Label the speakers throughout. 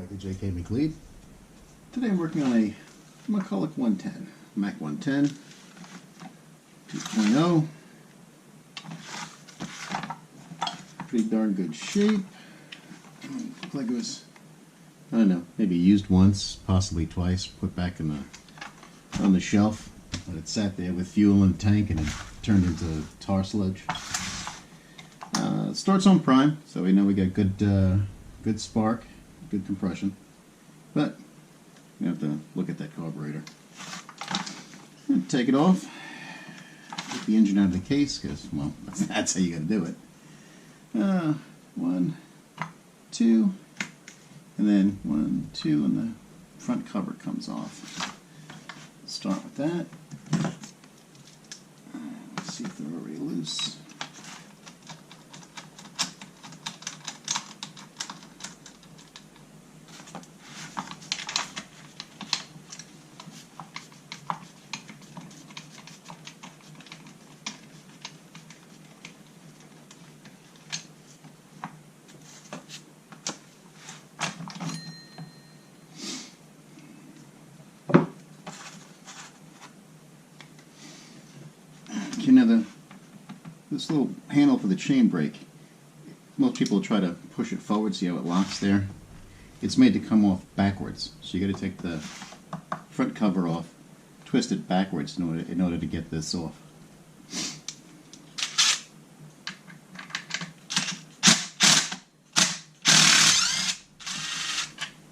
Speaker 1: back to JK McLeod.
Speaker 2: Today I'm working on a McCulloch 110, Mac 110 2.0. Pretty darn good shape. Looked like it was, I don't know, maybe used once, possibly twice, put back in on the shelf. But it sat there with fuel in the tank and it turned into tar sludge. It starts on prime, so we know we got good spark, good compression. But we have to look at that carburetor. And take it off, get the engine out of the case, because, well, that's how you got to do it. 1, 2, and then 1, 2, and the front cover comes off. Start with that. Let's see if they're already loose. You know, this little handle for the chain brake, most people try to push it forward, see how it locks there. It's made to come off backwards, so you got to take the front cover off, twist it backwards in order to get this off.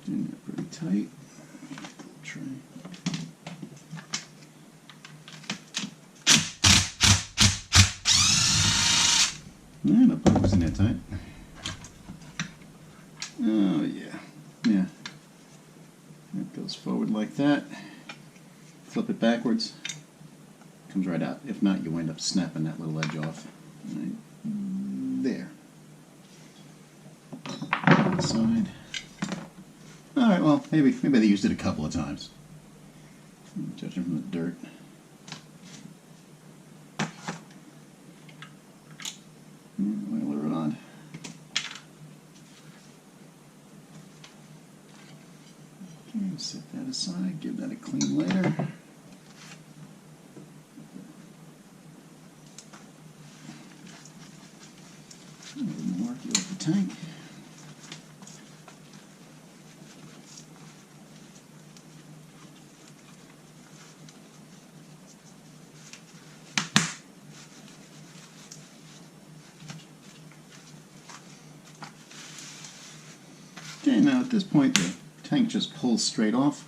Speaker 2: Doing that pretty tight. Try. Yeah, no problem wasn't that tight. Oh yeah, yeah. That goes forward like that. Flip it backwards. Comes right out. If not, you wind up snapping that little edge off. Right there. Side. All right. Well, maybe they used it a couple of times. Judging from the dirt. Oiler rod. Okay, set that aside, give that a clean later. Mark you with the tank. Okay, now at this point the tank just pulls straight off.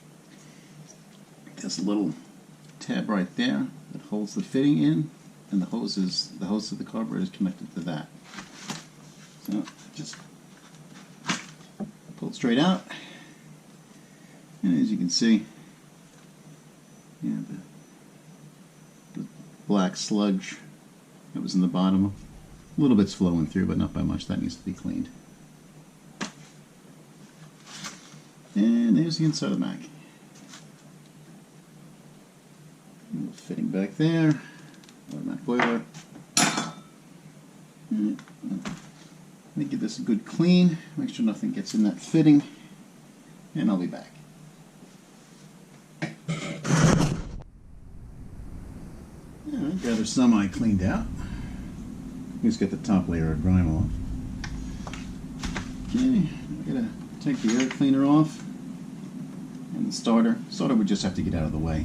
Speaker 2: There's a little tab right there that holds the fitting in, and the hose of the carburetor is connected to that. So just pull it straight out, and as you can see, yeah, the black sludge that was in the bottom, a little bit's flowing through, but not by much. That needs to be cleaned. And there's the inside of the Mac. Fitting back there. Mac boiler. Let me give this a good clean. Make sure nothing gets in that fitting. And I'll be back. Alright, got her semi cleaned out. Just get the top layer of grime off. Okay, I'm gonna take the air cleaner off. And the starter. Starter would just have to get out of the way.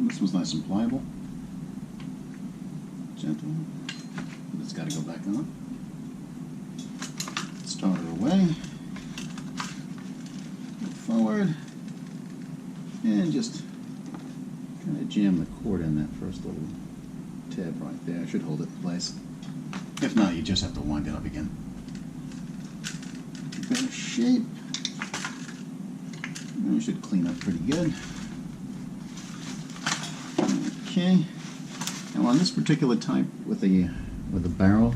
Speaker 2: This one's nice and pliable. Gentle. It's got to go back on. Start her away. Go forward. And just kind of jam the cord in that first little tab right there. Should hold it in place. If not, you just have to wind it up again. Better shape. And it should clean up pretty good. Okay. Now on this particular type with the barrel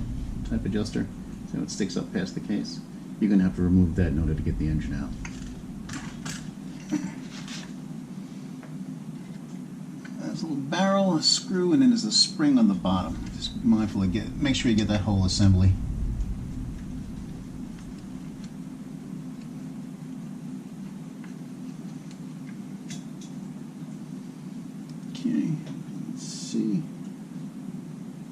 Speaker 2: type adjuster, so it sticks up past the case, you're going to have to remove that in order to get the engine out. There's a little barrel, a screw, and then there's a spring on the bottom. Just be mindful of make sure you get that whole assembly. Okay, let's see.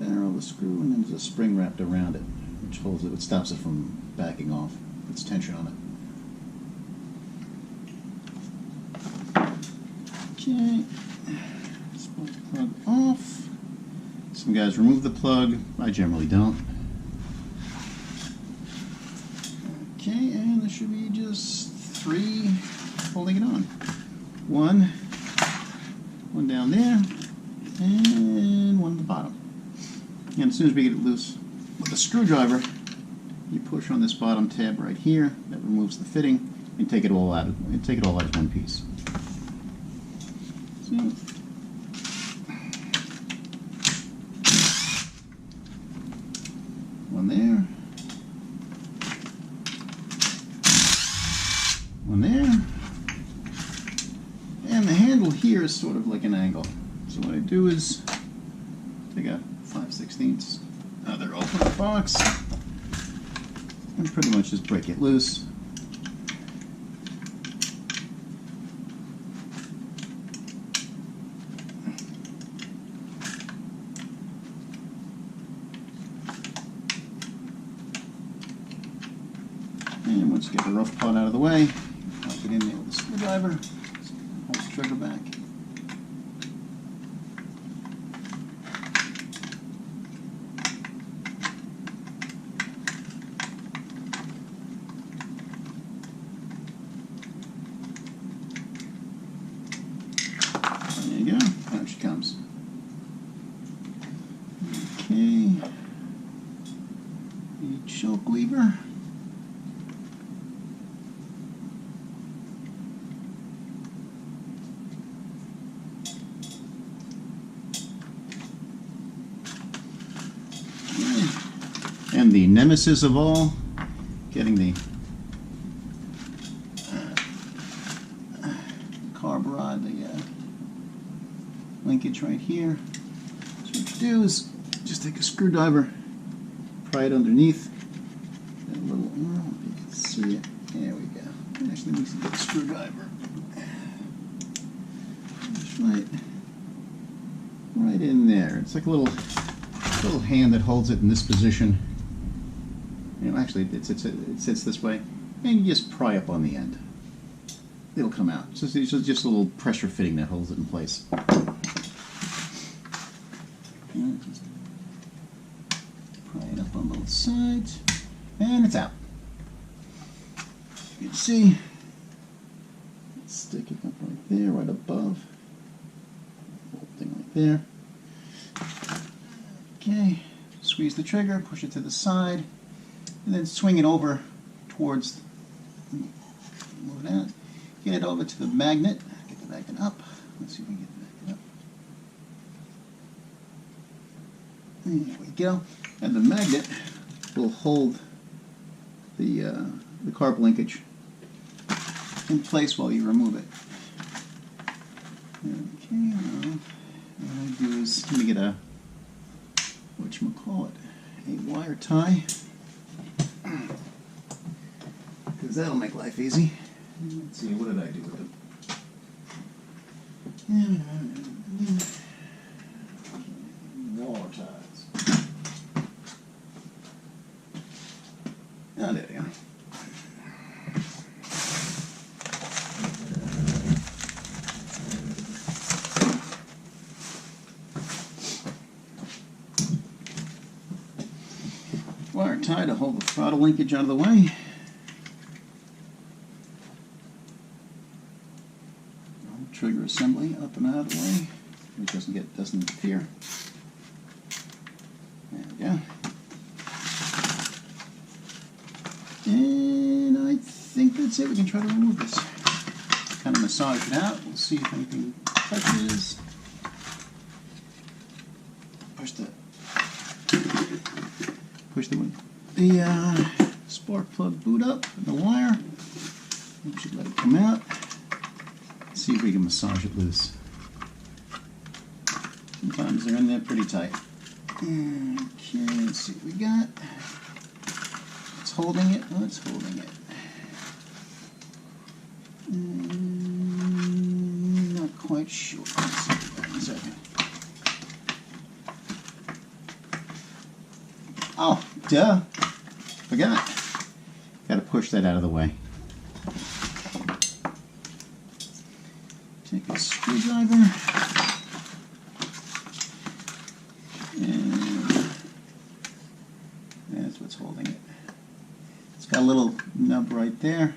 Speaker 2: Barrel, the screw, and then there's a spring wrapped around it, which holds it, which stops it from backing off. Puts tension on it. Okay. Plug off. Some guys remove the plug. I generally don't. Okay, and there should be just 3 holding it on. One down there, and one at the bottom. And as soon as we get it loose with a screwdriver, you push on this bottom tab right here. That removes the fitting, and take it all out. Take it all out as one piece. So, one there, one there, and the handle here is sort of like an angle. So what I do is take a 5/16 other open box and pretty much just break it loose. And once you get the rough part out of the way, pop it in there with a screwdriver, hold the trigger back. There you go, out she comes. Okay, the choke lever. And the nemesis of all, getting the carb rod, the linkage right here. So what you do is just take a screwdriver, pry it underneath. That little, I don't know if you can see it. There we go. Actually, we can get a screwdriver. Just right in there. It's like a little hand that holds it in this position. You know, actually, it sits this way, and you just pry up on the end. It'll come out. It's just a little pressure fitting that holds it in place. And just pry it up on both sides, and it's out. You can see, stick it up right there, right above. Little thing right there. Okay, squeeze the trigger, push it to the side, and then swing it over towards, move it out, get it over to the magnet, get the magnet up, let's see if we can get the magnet up. There we go, and the magnet will hold the carb linkage in place while you remove it. Okay, what I do is, let me get a, whatchamacallit, a wire tie, because that'll make life easy. Let's see, what did I do with it? Wall ties. Oh, there we go. wire tie to hold the throttle linkage out of the way. Trigger assembly up and out of the way. It doesn't interfere. There we go. And I think that's it. We can try to remove this. Kind of massage it out. We'll see if anything touches. Push the spark plug boot up and the wire. We should let it come out. See if we can massage it loose. Sometimes they're in there pretty tight. Okay, let's see what we got. It's holding it. Oh, it's holding it. Not quite sure. Let's see. Wait a second. Oh, duh. Forgot. Got to push that out of the way. Take a screwdriver and that's what's holding it. It's got a little nub right there.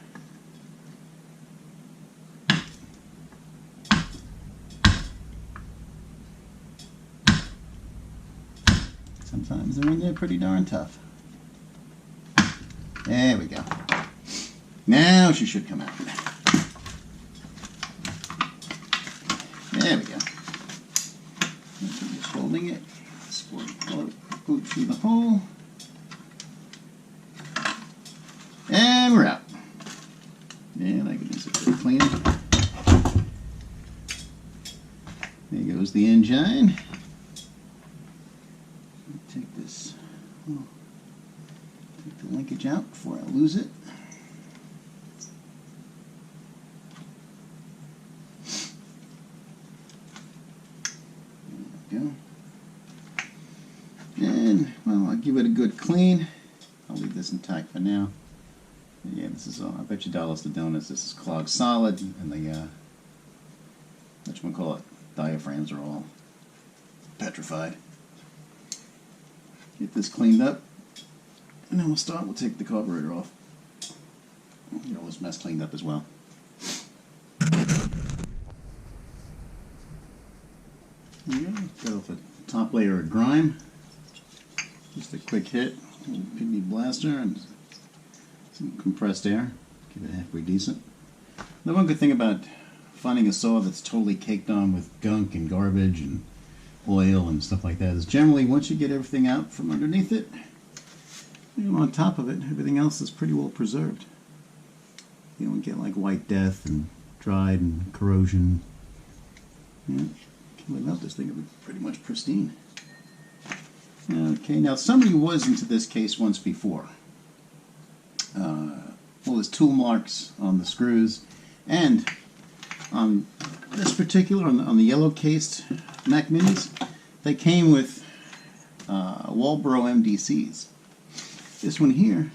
Speaker 2: Sometimes they're in there pretty darn tough. There we go. Now she should come out. There we go. Just holding it. Boot through the hole. And we're out. And I can use it for cleaning. There goes the engine. Take this. Take the linkage out before I lose it. Go. And, well, I'll give it a good clean. I'll leave this intact for now. Yeah, this is all, I bet you dollars to donuts, this is clogged solid, and the, McCulloch diaphragms are all petrified. Get this cleaned up, and then we'll take the carburetor off. Get all this mess cleaned up as well. Go with a top layer of grime. Just a quick hit, a little piggy blaster, and some compressed air. Keep it halfway decent. The one good thing about finding a saw that's totally caked on with gunk and garbage and oil and stuff like that is generally once you get everything out from underneath it, on top of it, everything else is pretty well preserved. You don't get like white death and dried and corrosion. Yeah. Without this thing, it would be pretty much pristine. Okay, now somebody was into this case once before. Well, there's tool marks on the screws, and on this particular, on the yellow cased Mac Minis, they came with Walbro MDCs. This one here,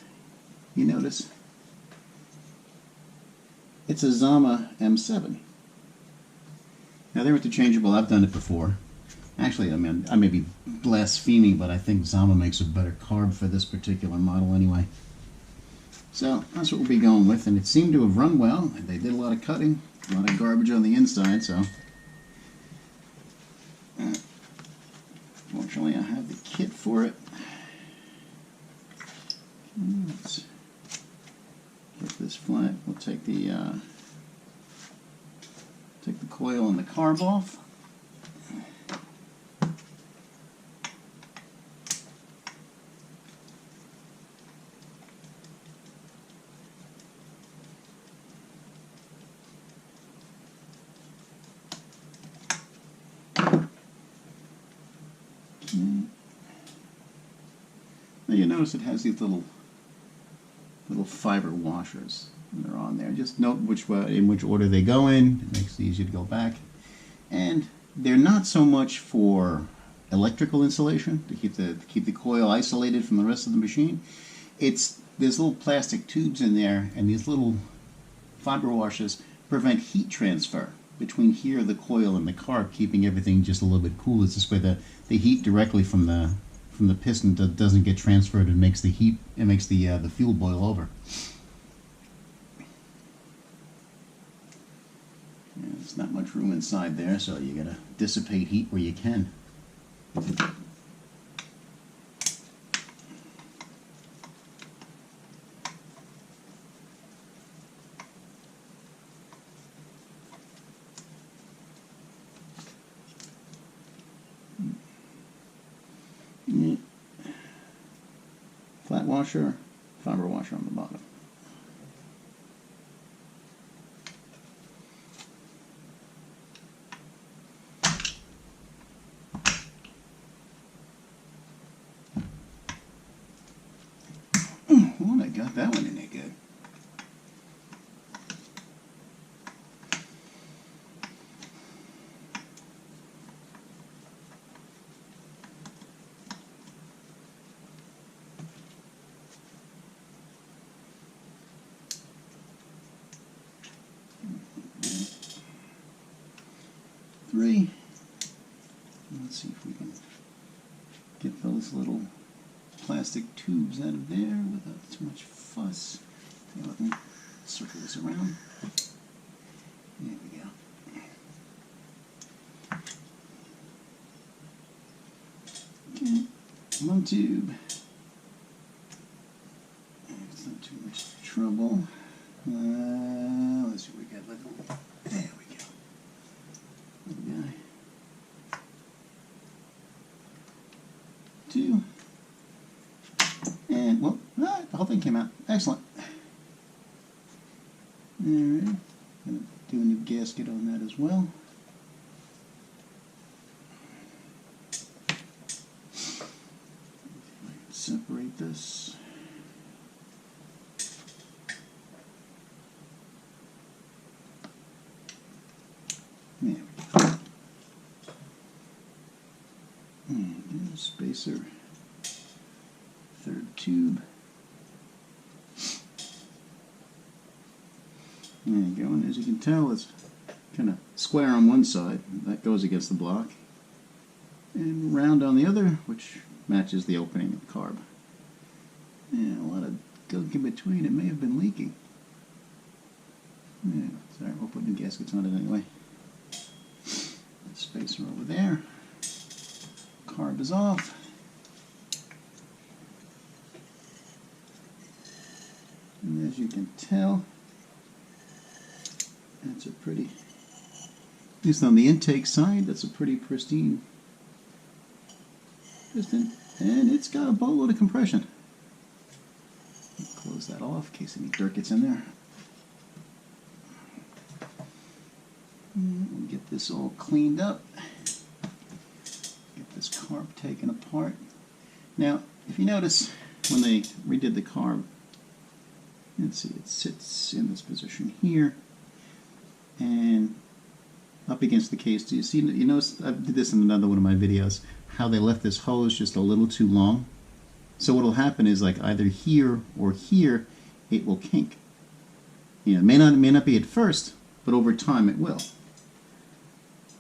Speaker 2: you notice, it's a Zama M7. Now they're interchangeable. I've done it before. Actually, I mean, I may be blaspheming, but I think Zama makes a better carb for this particular model anyway. So that's what we'll be going with, and it seemed to have run well. And they did a lot of cutting, a lot of garbage on the inside. So fortunately, I have the kit for it. Let's get this flat. We'll take the coil and the carb off. Now you notice it has these little fiber washers. They're on there. Just note in which order they go in. It makes it easier to go back. And they're not so much for electrical insulation to keep the coil isolated from the rest of the machine. There's little plastic tubes in there, and these little fiber washers prevent heat transfer between the coil and the carb, keeping everything just a little bit cool. It's this way the heat directly from the from the piston doesn't get transferred and makes the heat. It makes the fuel boil over. Yeah, there's not much room inside there, so you gotta dissipate heat where you can. Yeah. Flat washer, fiber washer on the bottom. Well, I got that one in there good. Three. Let's see if we can get those little plastic tubes out of there without too much fuss. Let me circle this around. There we go. Okay, one tube. It's not too much trouble. Let's see what we got. There we go. Little guy. Two. And, well, the whole thing came out. Excellent. Alright. Gonna do a new gasket on that as well. Separate this. There we go. And spacer. Third tube. There you go, and as you can tell, it's kind of square on one side. That goes against the block. And round on the other, which matches the opening of the carb. Yeah, a lot of gunk in between. It may have been leaking. Yeah, sorry, we'll put new gaskets on it anyway. Spacer over there. Carb is off. And as you can tell, that's a pretty, at least on the intake side, that's a pretty pristine piston. And it's got a boatload of compression. Close that off in case any dirt gets in there. And we'll get this all cleaned up. Get this carb taken apart. Now, if you notice, when they redid the carb, let's see, it sits in this position here and up against the case. Do you see? You notice I did this in another one of my videos, how they left this hose just a little too long. So what will happen is, like, either here or here, it will kink. You know, it may not be at first, but over time it will.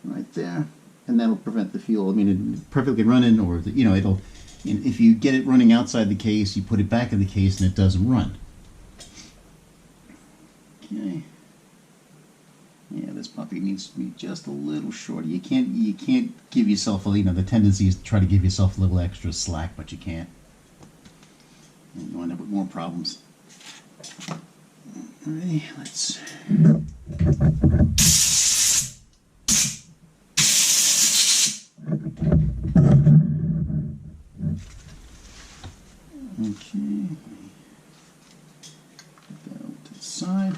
Speaker 2: Right there, and that'll prevent the fuel. I mean, it perfectly running, or you know, it'll. If you get it running outside the case, you put it back in the case, and it doesn't run. Okay. Yeah, this puppy needs to be just a little shorter. You can't give yourself a, you know, the tendency is to try to give yourself a little extra slack, but you can't. And you end up with more problems. Alrighty, let's. Okay. Put that over to the side.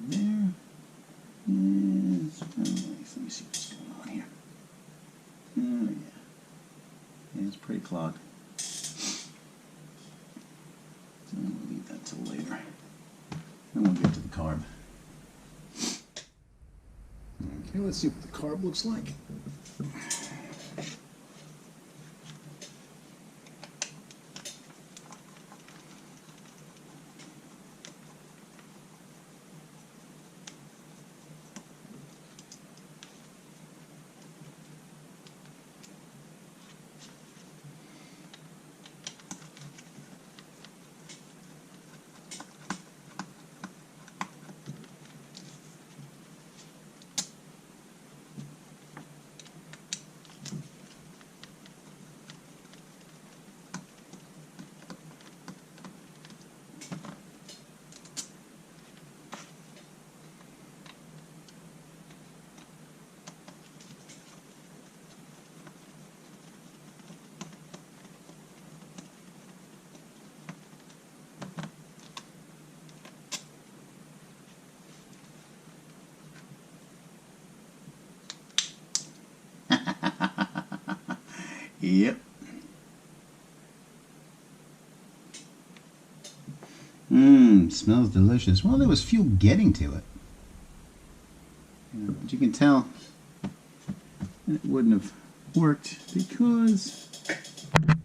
Speaker 2: There. And let me see what's going on here. Oh yeah. Yeah, it's pretty clogged. So we'll leave that till later. Then we'll get to the carb. Okay, let's see what the carb looks like. Yep. Mmm, smells delicious. Well, there was fuel getting to it. But you can tell it wouldn't have worked because, let's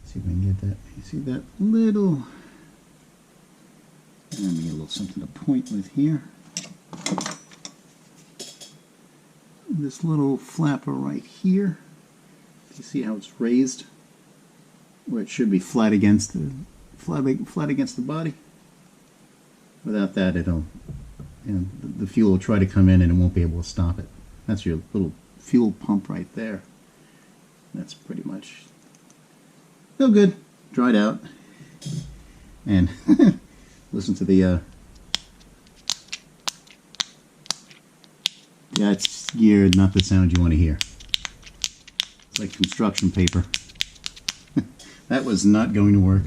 Speaker 2: see if we can get that. You see that little, let me get a little something to point with here. This little flapper right here. You see how it's raised, where it should be flat against the body. Without that, it'll, the fuel will try to come in and it won't be able to stop it. That's your little fuel pump right there. That's pretty much no good. Dried out. And listen to the that's geared, not the sound you want to hear. It's like construction paper. That was not going to work.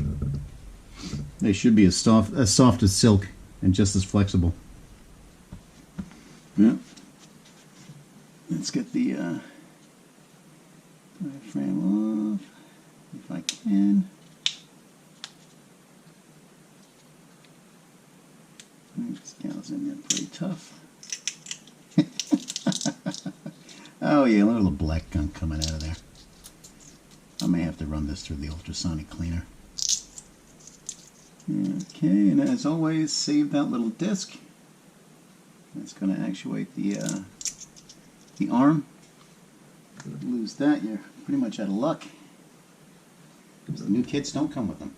Speaker 2: They should be as soft as silk and just as flexible. Yeah. Let's get the diaphragm off if I can. This gal's in there pretty tough. Oh yeah, a little black gunk coming out of there. I may have to run this through the ultrasonic cleaner. Okay, and as always, save that little disc. That's going to actuate the arm. If you lose that, you're pretty much out of luck, because the new kits don't come with them.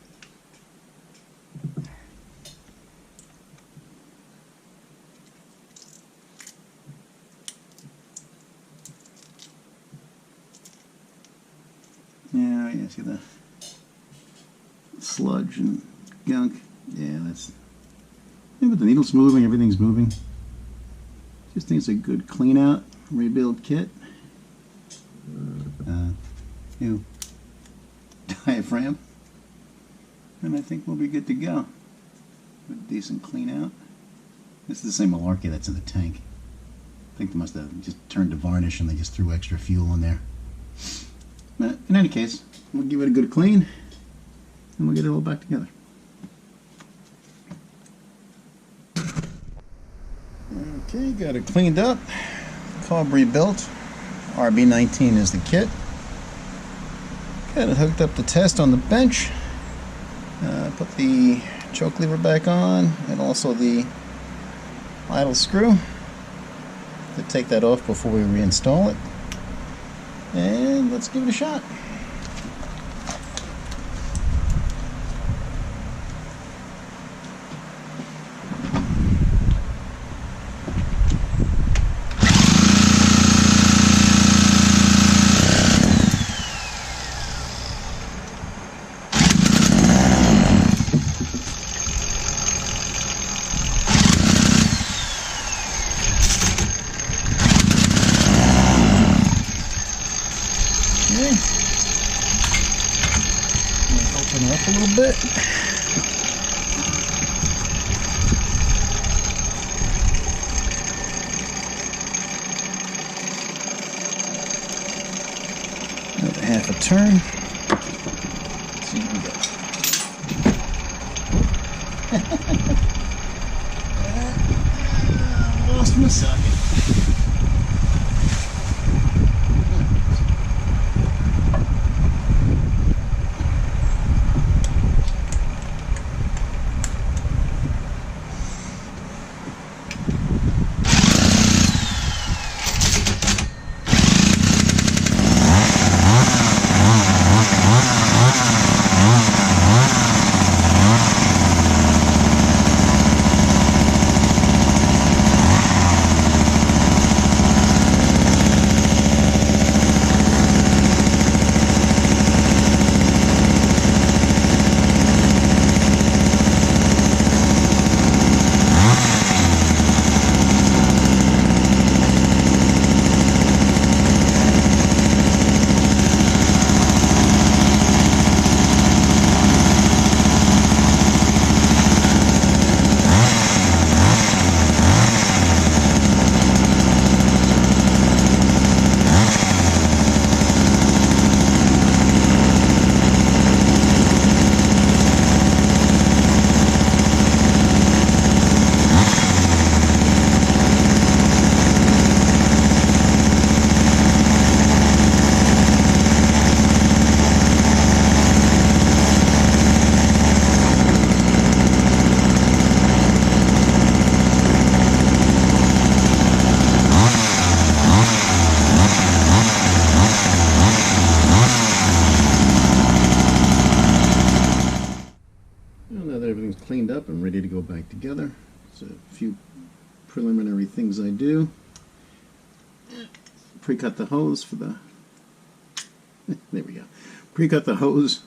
Speaker 2: Yeah, you see the sludge and gunk. Yeah, that's. Yeah, but the needle's moving, everything's moving. Just think it's a good clean out, rebuild kit. New diaphragm, and I think we'll be good to go. With a decent clean out. This is the same malarkey that's in the tank. I think they must have just turned to varnish and they just threw extra fuel in there. But in any case, we'll give it a good clean and we'll get it all back together. Okay, got it cleaned up. Carb rebuilt. RB19 is the kit. Got it hooked up to test on the bench. Put the choke lever back on and also the idle screw. To take that off before we reinstall it. And let's give it a shot. Open it up a little bit. Another half a turn. Let's see what we got. Lost my socket. cleaned up and ready to go back together. So a few preliminary things I do. Pre-cut the hose for the there we go. Pre-cut the hose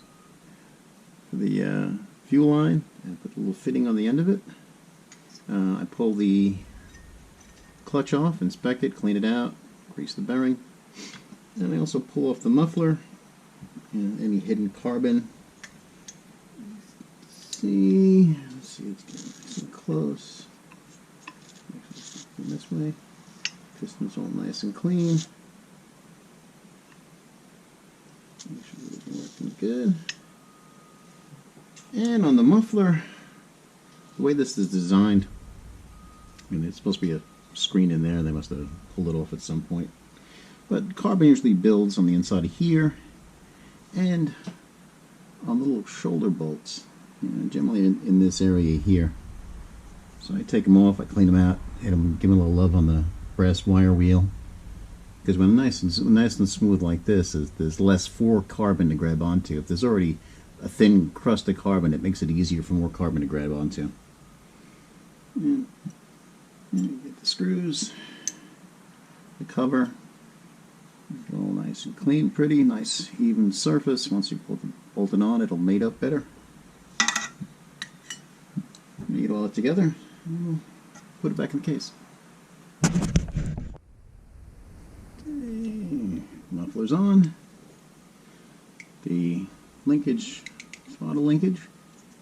Speaker 2: for the fuel line and put a little fitting on the end of it. I pull the clutch off, inspect it, clean it out, grease the bearing, and I also pull off the muffler and any hidden carbon. Let's see it's getting nice and close. This way, piston's all nice and clean. Make sure everything's working good. And on the muffler, the way this is designed, I mean, it's supposed to be a screen in there. They must have pulled it off at some point. But carbon usually builds on the inside of here and on the little shoulder bolts, generally in this area here. So I take them off, I clean them out, hit them, give them a little love on the brass wire wheel. Because when nice and smooth like this, there's less for carbon to grab onto. If there's already a thin crust of carbon, it makes it easier for more carbon to grab onto. And get the screws, the cover, all nice and clean, pretty, nice even surface. Once you bolt it on, it'll mate up better. Mate all together, and we'll put it back in the case. Okay, muffler's on. The linkage, throttle linkage,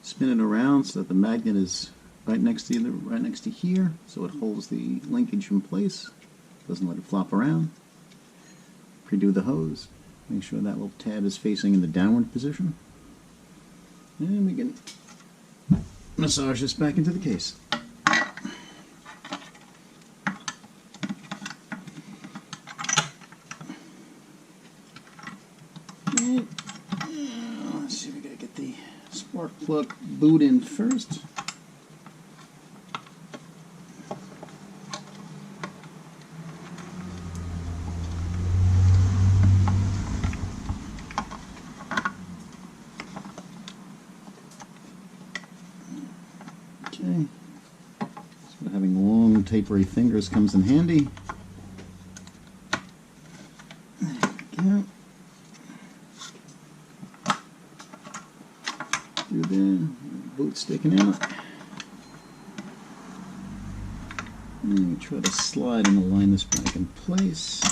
Speaker 2: spin it around so that the magnet is right next to here, so it holds the linkage in place, doesn't let it flop around. Pre-do the hose, make sure that little tab is facing in the downward position, and we can massage this back into the case. And, let's see, we gotta get the spark plug boot in first. Okay, so having long tapery fingers comes in handy. There we go. Through there, boot sticking out. And we try to slide and align this back in place.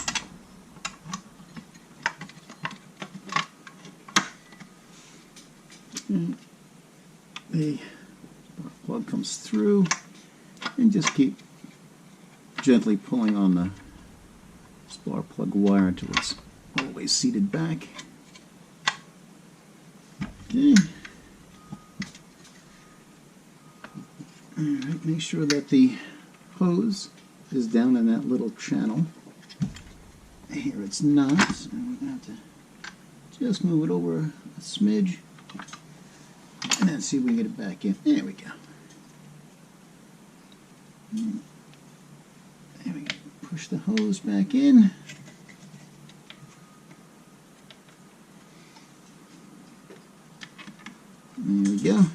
Speaker 2: And the plug comes through, and just keep gently pulling on the spark plug wire until it's always seated back. Okay. Alright, make sure that the hose is down in that little channel. Here it's not, so we're going to have to just move it over a smidge and then see if we can get it back in. There we go. There we go. Push the hose back in. There we go.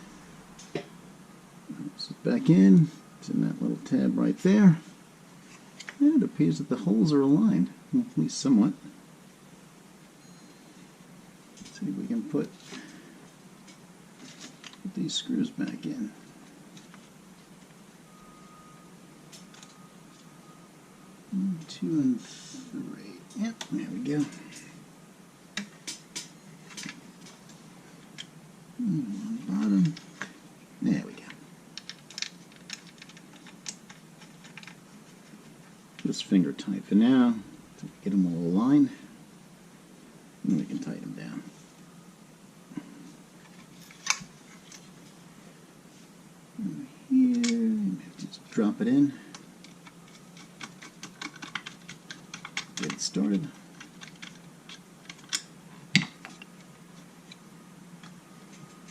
Speaker 2: Push it back in. It's in that little tab right there. And it appears that the holes are aligned, well, at least somewhat. Let's see if we can put these screws back in. One, 2, and 3. Yep, there we go. On the bottom. There we go. Just finger tight for now to get them all aligned. And we can tighten them down. Over here, just drop it in. Get it started.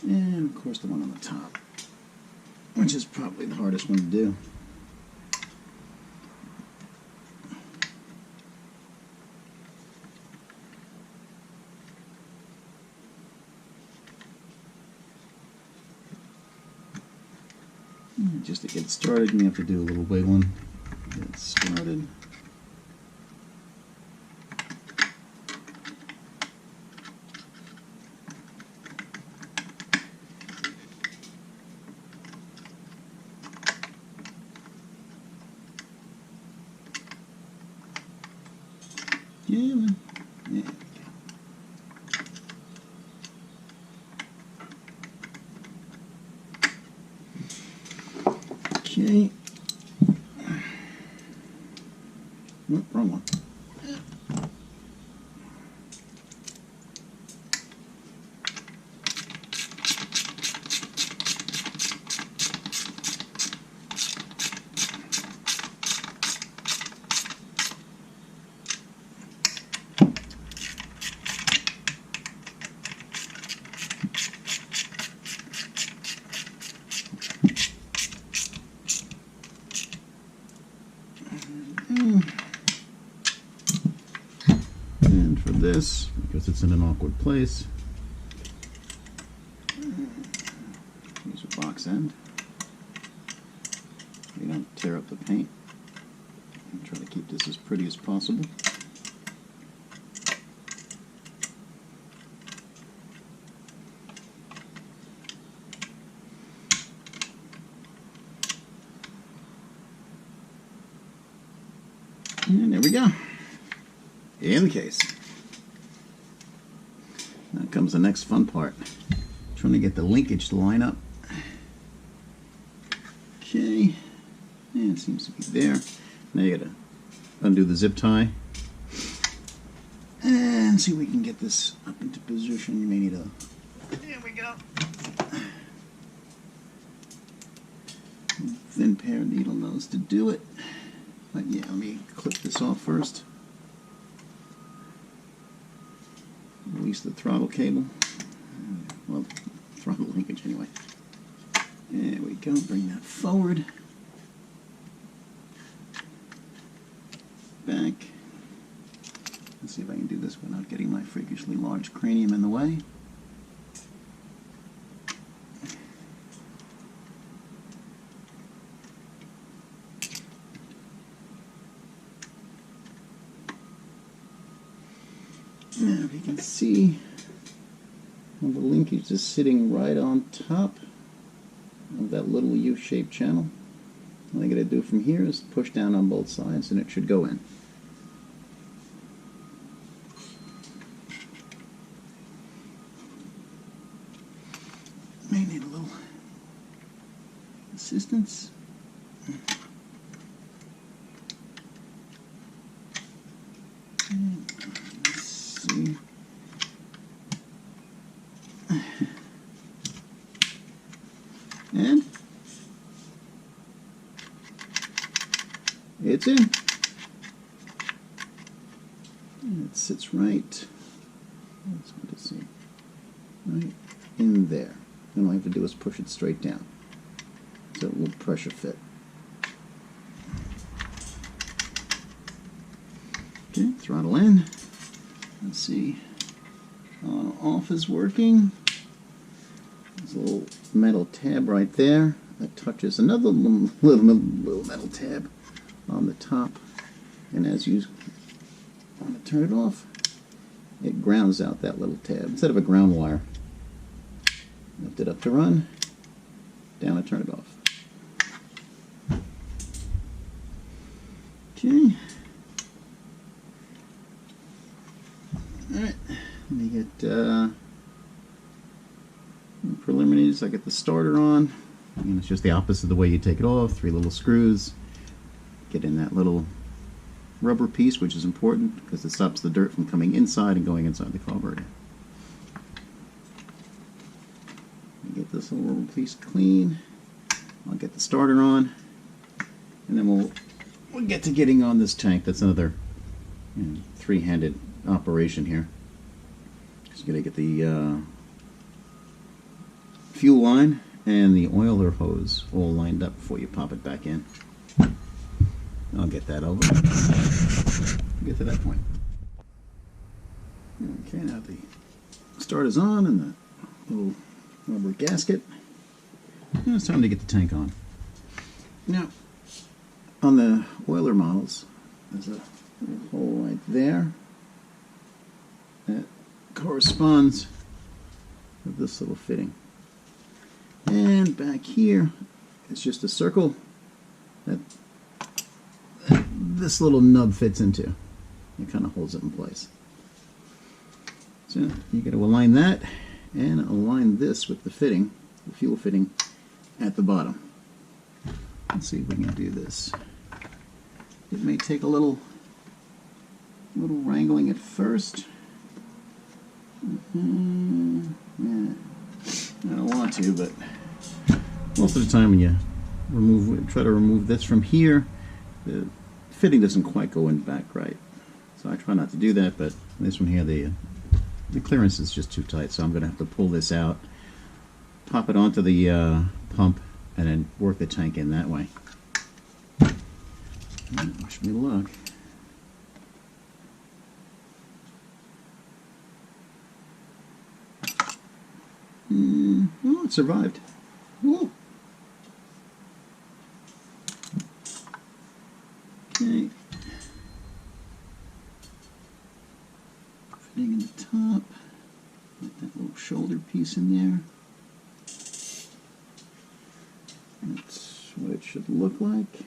Speaker 2: And of course the one on the top, which is probably the hardest one to do. Just to get started, you have to do a little wiggling. Get started. Yeah, man. Yeah. Okay. Nope, wrong one. And for this, because it's in an awkward place, use a box end. You don't tear up the paint. And try to keep this as pretty as possible. And there we go. In the case. Now comes the next fun part. Trying to get the linkage to line up. Okay. Yeah, it seems to be there. Now you gotta undo the zip tie. And see if we can get this up into position. You may need a... There we go. Thin pair of needle nose to do it. But yeah, let me clip this off first. Release the throttle cable. Well, throttle linkage anyway. There we go. Bring that forward. Back. Let's see if I can do this without getting my freakishly large cranium in the way. Now, if you can see, well, the linkage is sitting right on top of that little U-shaped channel. All I got to do from here is push down on both sides and it should go in. May need a little assistance. And it's in. And it sits right. That's good to see. Right in there. And all I have to do is push it straight down. So it will pressure fit. Okay, throttle in. Let's see. On off is working. There's a little metal tab right there that touches another little metal tab on the top. And as you want to turn it off, it grounds out that little tab instead of a ground wire. Lift it up to run, down and turn it off. Okay. Alright, let me get preliminaries. I get the starter on, and it's just the opposite of the way you take it off. 3 little screws. Get in that little rubber piece, which is important because it stops the dirt from coming inside and going inside the carburetor. Get this little rubber piece clean. I'll get the starter on, and then we'll get to getting on this tank. That's another three-handed operation here. Just gonna get the fuel line and the oiler hose all lined up before you pop it back in. I'll get that over. Get to that point. Okay, now the starter's on and the little rubber gasket. Now it's time to get the tank on. Now, on the oiler models, there's a little hole right there that corresponds with this little fitting. And back here, it's just a circle that this little nub fits into. It kind of holds it in place. So you got to align that and align this with the fitting, the fuel fitting at the bottom. Let's see if we can do this. It may take a little wrangling at first. Yeah, I don't want to, but most of the time when you try to remove this from here, the fitting doesn't quite go in back right. So I try not to do that, but this one here, the clearance is just too tight, so I'm going to have to pull this out, pop it onto the pump, and then work the tank in that way. Wish me luck. Oh, it survived. Ooh. Okay. Fitting in the top. Get that little shoulder piece in there. That's what it should look like.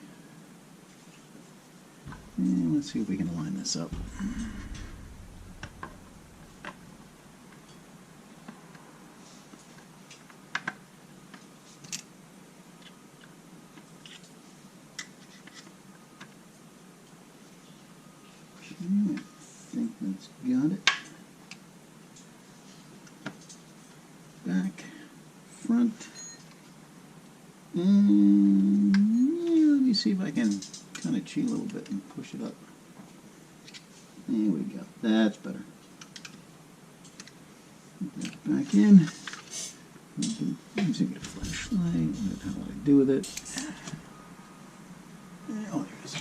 Speaker 2: And let's see if we can line this up. I think that's got it. Back, front, and yeah, let me see if I can kind of cheat a little bit and push it up. There we go. That's better. Put that back in. Using a flashlight. How do I do with it? Oh, there it is.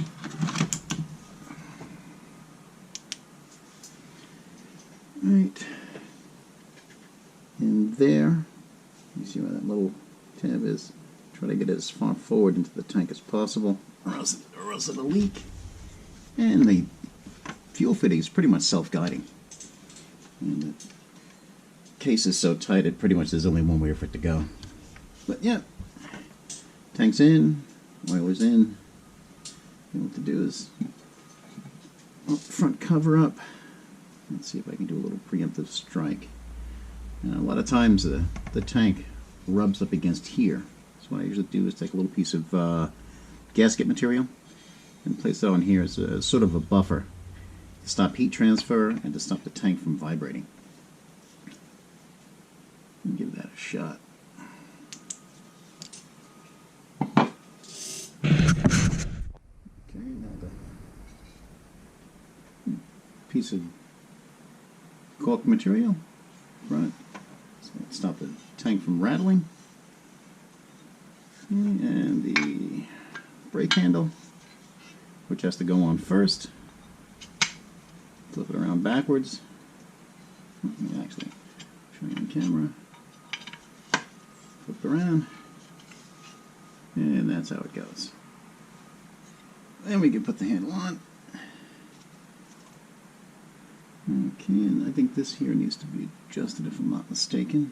Speaker 2: Right. In there, you see where that little tab is? Try to get it as far forward into the tank as possible, or else it'll leak. And the fuel fitting is pretty much self-guiding. And the case is so tight, it pretty much there's only one way for it to go. But yeah, tank's in, oiler's in. And what to do is front cover up. Let's see if I can do a little preemptive strike. A lot of times the tank rubs up against here. So what I usually do is take a little piece of gasket material and place it on here as a sort of a buffer to stop heat transfer and to stop the tank from vibrating. Give that a shot. Okay, now the piece of caulk material front, so stop the tank from rattling, and the brake handle, which has to go on first. Flip it around backwards. Let me actually show you on camera. Flip around, and that's how it goes. Then we can put the handle on. Okay, and I think this here needs to be adjusted if I'm not mistaken.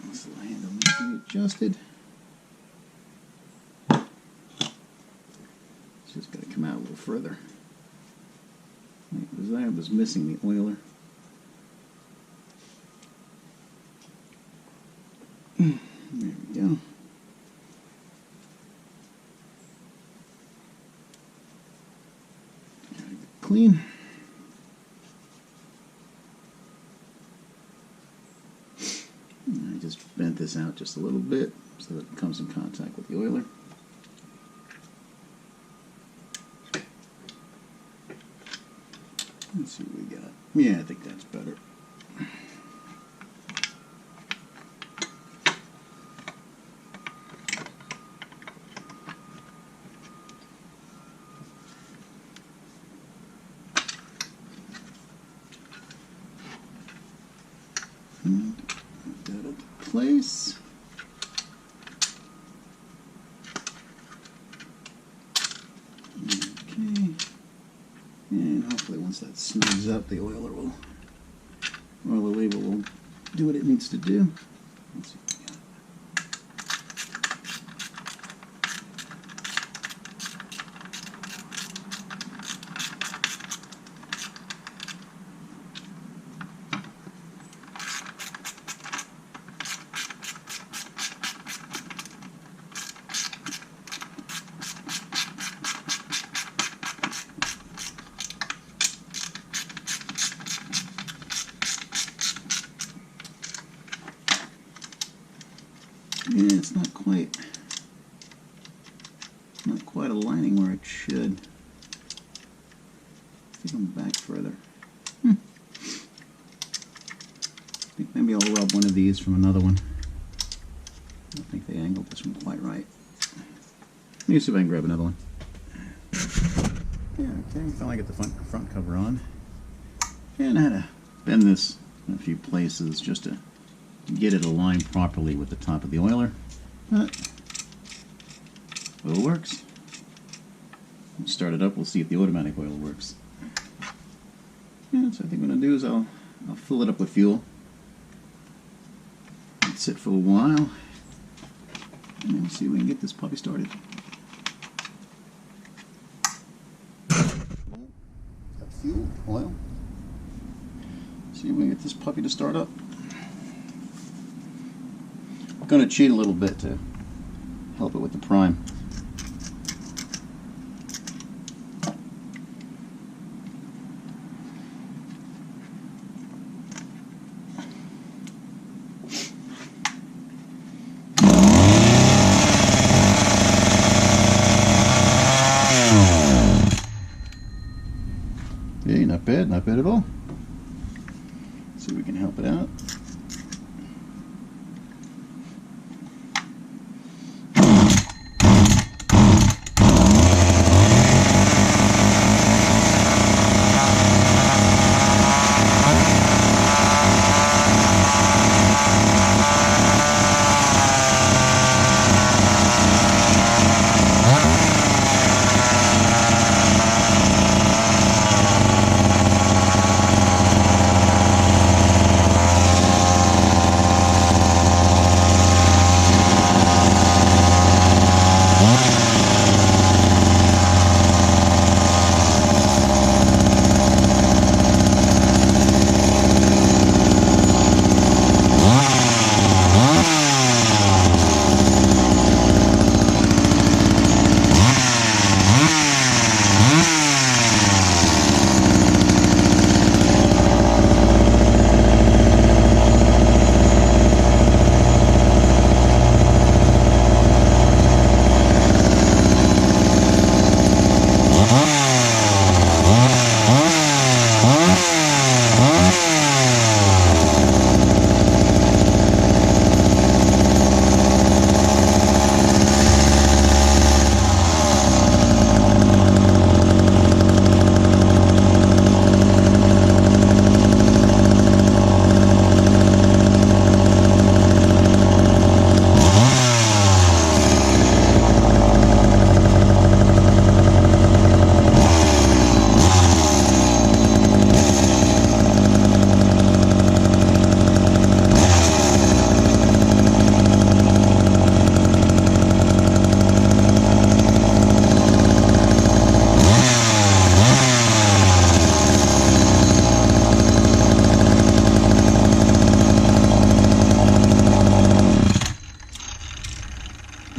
Speaker 2: This little handle needs to be adjusted. It's just got to come out a little further. I was missing the oiler. There we go. Clean. And I just bent this out just a little bit so that it comes in contact with the oiler. Let's see what we got. Yeah, I think that's better. And put that into place. And hopefully once that snugs up, the oiler will, or the label will do what it needs to do. Let's see what we got. Yeah, it's not quite aligning where it should. I think I'm back further. I think maybe I'll rub one of these from another one. I don't think they angled this one quite right. Let me see if I can grab another one. Yeah, okay, finally get the front cover on. And I had to bend this in a few places just to get it aligned properly with the top of the oiler. But oil works. We'll start it up, we'll see if the automatic oil works. Yeah, so I think what I'm going to do is I'll fill it up with fuel. Let it sit for a while. And then we'll see if we can get this puppy started. Got fuel, oil. See if we can get this puppy to start up. I'm going to cheat a little bit to help it with the prime. Okay, not bad at all. Let's see if we can help it out.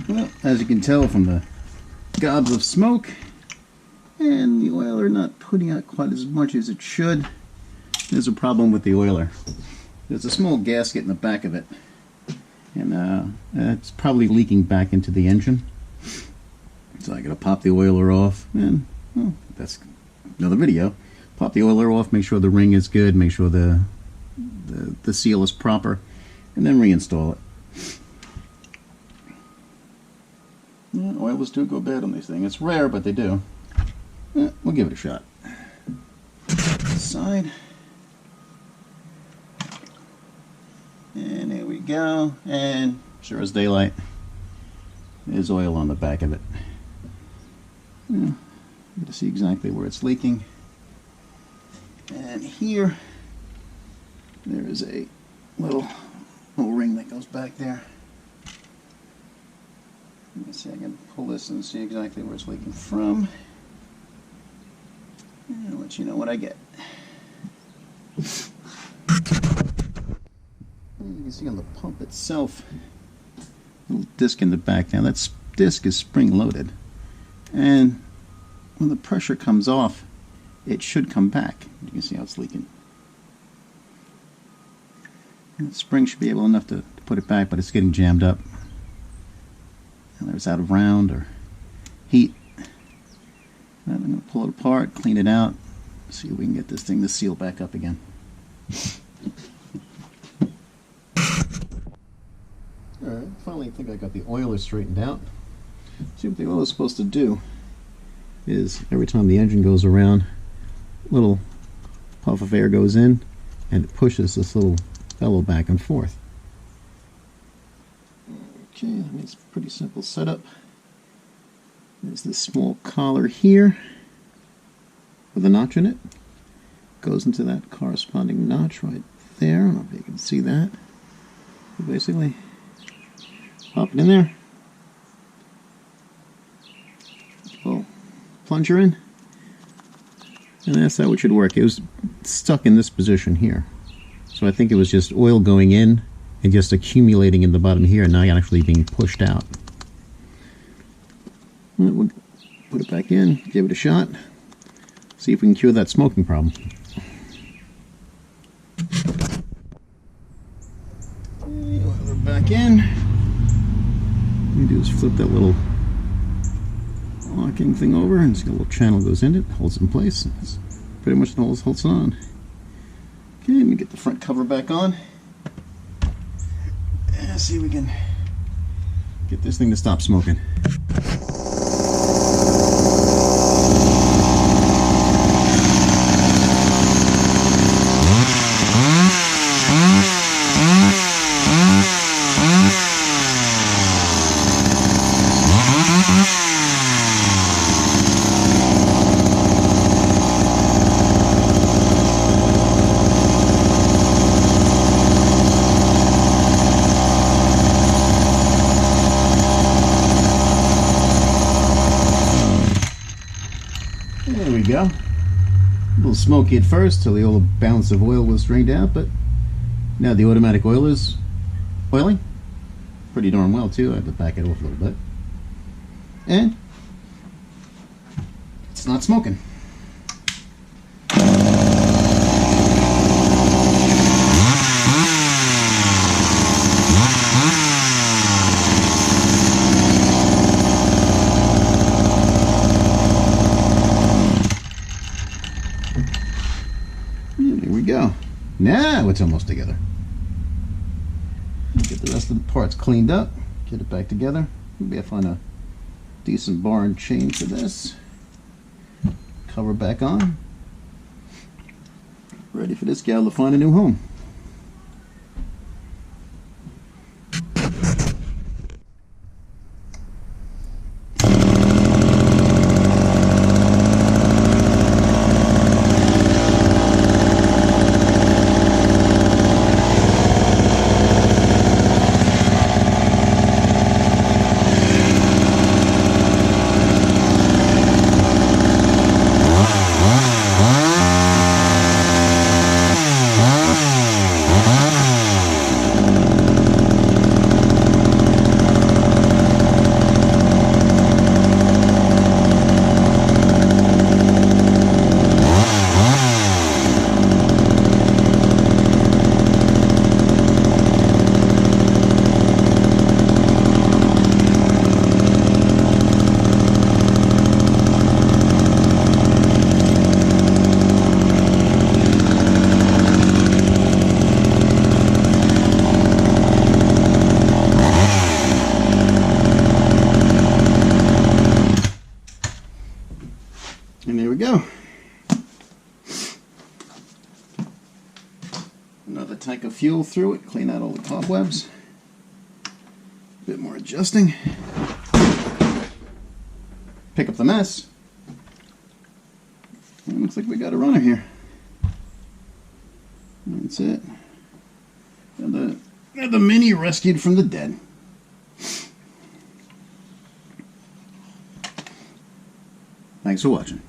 Speaker 2: Well, as you can tell from the gobs of smoke and the oiler not putting out quite as much as it should, there's a problem with the oiler. There's a small gasket in the back of it, and it's probably leaking back into the engine. So I gotta pop the oiler off, and well, that's another video. Pop the oiler off, make sure the ring is good, make sure the seal is proper, and then reinstall it. Yeah, oilers do go bad on these things. It's rare, but they do. Yeah, we'll give it a shot. Side. And there we go. And sure as daylight, there's oil on the back of it. Yeah, you can see exactly where it's leaking. And here, there is a little O-ring that goes back there. Let me see, I can pull this and see exactly where it's leaking from. And I'll let you know what I get. You can see on the pump itself, a little disc in the back. Now that disc is spring-loaded, and when the pressure comes off, it should come back. You can see how it's leaking. And the spring should be able enough to put it back, but it's getting jammed up. Whether it's out of round or heat. And I'm going to pull it apart, clean it out, see if we can get this thing to seal back up again. Alright, finally I think I got the oiler straightened out. See what the oiler is supposed to do is every time the engine goes around, a little puff of air goes in and it pushes this little bellow back and forth. Okay, I mean, it's a pretty simple setup. There's this small collar here with a notch in it. Goes into that corresponding notch right there. I don't know if you can see that. So basically, pop it in there. Little plunger in. And that's how it should work. It was stuck in this position here. So I think it was just oil going in and just accumulating in the bottom here and now actually being pushed out. We'll put it back in, give it a shot, see if we can cure that smoking problem. We're back in. What you do is flip that little locking thing over and see a little channel goes in it, holds it in place. It's pretty much holds it on. Okay, let me get the front cover back on. And see if we can get this thing to stop smoking. There we go. A little smoky at first till the old bounce of oil was drained out, but now the automatic oil is oiling pretty darn well too. I have to back it off a little bit. And it's not smoking. There we go. Now it's almost together. Get the rest of the parts cleaned up, get it back together. Maybe I'll find a decent bar and chain for this. Cover back on. Ready for this gal to find a new home. And there we go. Another tank of fuel through it, clean out all the cobwebs. A bit more adjusting. Pick up the mess. And it looks like we got a runner here. That's it. Got the Mini rescued from the dead. Thanks for watching.